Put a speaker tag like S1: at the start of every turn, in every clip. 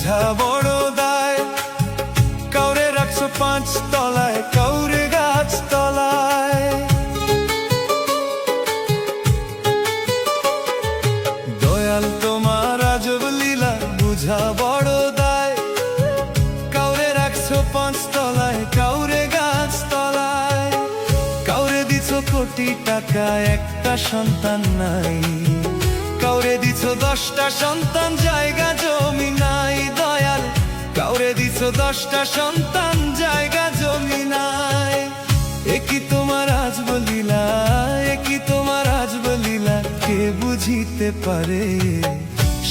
S1: বুঝা বড় দায়। কাউরে রাখছো 5 তলায়, কাউরে গাছ তলায়। দয়াল তোমার আজব লীলা বুঝা বড় দায়। কাউরে রাখছো 5 তলায়, কাউরে গাছ তলায়। কাউরে দিছো কোটি টাকা, একটা সন্তান নাই। কাউরে দিছো 10টা সন্তান, জায়গা জমি নাই। দয়াল কাউরে দিছো 10টা সন্তান, জায়গা জমি নাই। একই তোমার আজব লীলা, একই তোমার আজব লীলা, কে বুঝিতে পারে?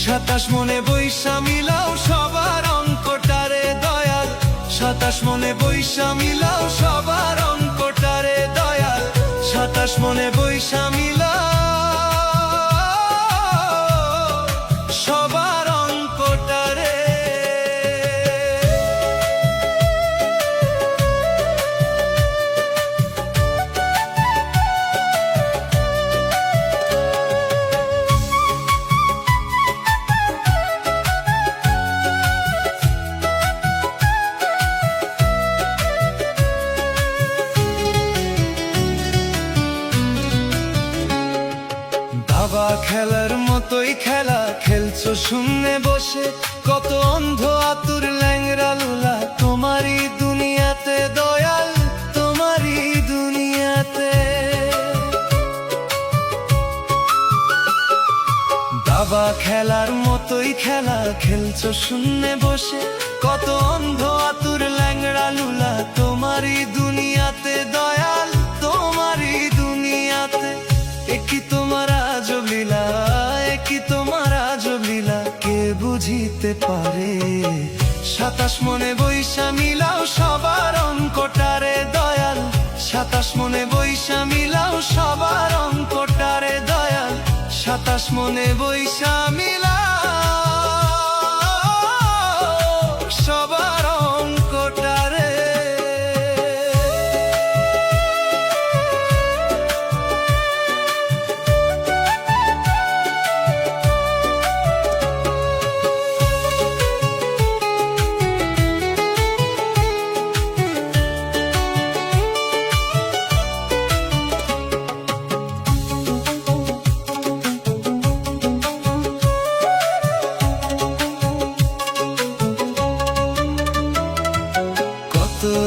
S1: 27 মনে বৈশা মিলাও সবার অঙ্কটারে দয়াল। 27 মনে বৈশা মিলাও সবার অঙ্কটারে দয়াল। 27 মনে বৈশা মিলাও সবার অঙ্কটারে। দাবা খেলার মতোই খেলা খেলছো শূন্যে বসে। কত অন্ধ আতুর ল্যাংরা লুলা তোমারই দুনিয়াতে দয়াল, তোমারই দুনিয়াতে। দাবা খেলার মতোই খেলা খেলছো শূন্যে বসে। কত অন্ধ আতুর ল্যাংরা লুলা তোমারই দুনিয়াতে দয়াল, তোমারই দুনিয়াতে। একই তোমার আজব লীলা, একই তোমার আজব লীলা, কে বুঝিতে পারে? 27 মনে বৈশা মিলাও সবার অঙ্কটারে দয়াল। 27 মনে বৈশা মিলাও সবার অঙ্কটারে দয়াল। 27 মনে বৈশা মিলাও সবার অঙ্কটারে।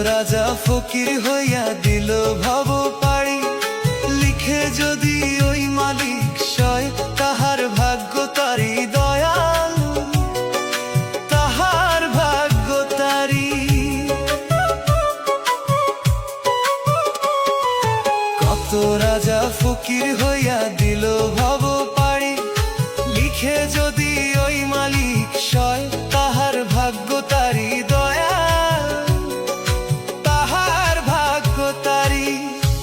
S1: রাজা ফকির হইয়া দিল ভব পাড়ি। লিখে যদি ওই মালিক সয়, তাহার ভাগ্য তারি দয়াল, তাহার ভাগ্য তারি। কত রাজা ফকির হইয়া দিল ভব পাড়ি। লিখে যদি ওই মালিক সয়, তাহার ভাগ্য তারি দয়াল, তাহার ভাগ্য তারি।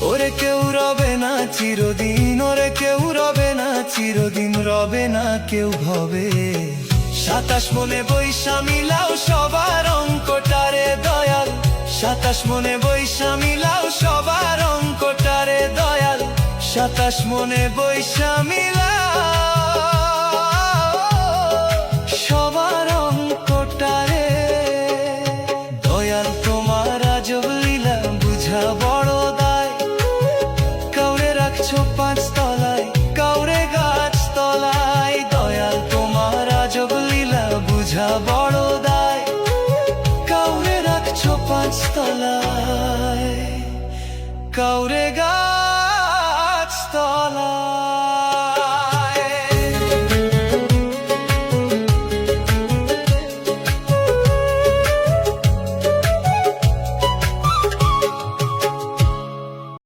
S1: ওরে কেউ রবে না চিরদিন, ওরে কেউ রবে না চিরদিন, রবে না কেউ ভবে। 27 মনে বৈশা মিলাও সবার অঙ্কটারে দয়াল। 27 মনে বৈশা মিলাও সবার অঙ্কটারে দয়াল। 27 মনে বৈশা মিলাও সবার অঙ্কটারে দয়াল। তোমার আজব লীলা বুঝা বড় দায়। কাউরে রাখছো 5 তলায়, কাউরে গাছ তলায়। দয়াল তোমার আজব লীলা বুঝা বড় দায়। কাউরে রাখছো 5 তলায়, কাউরে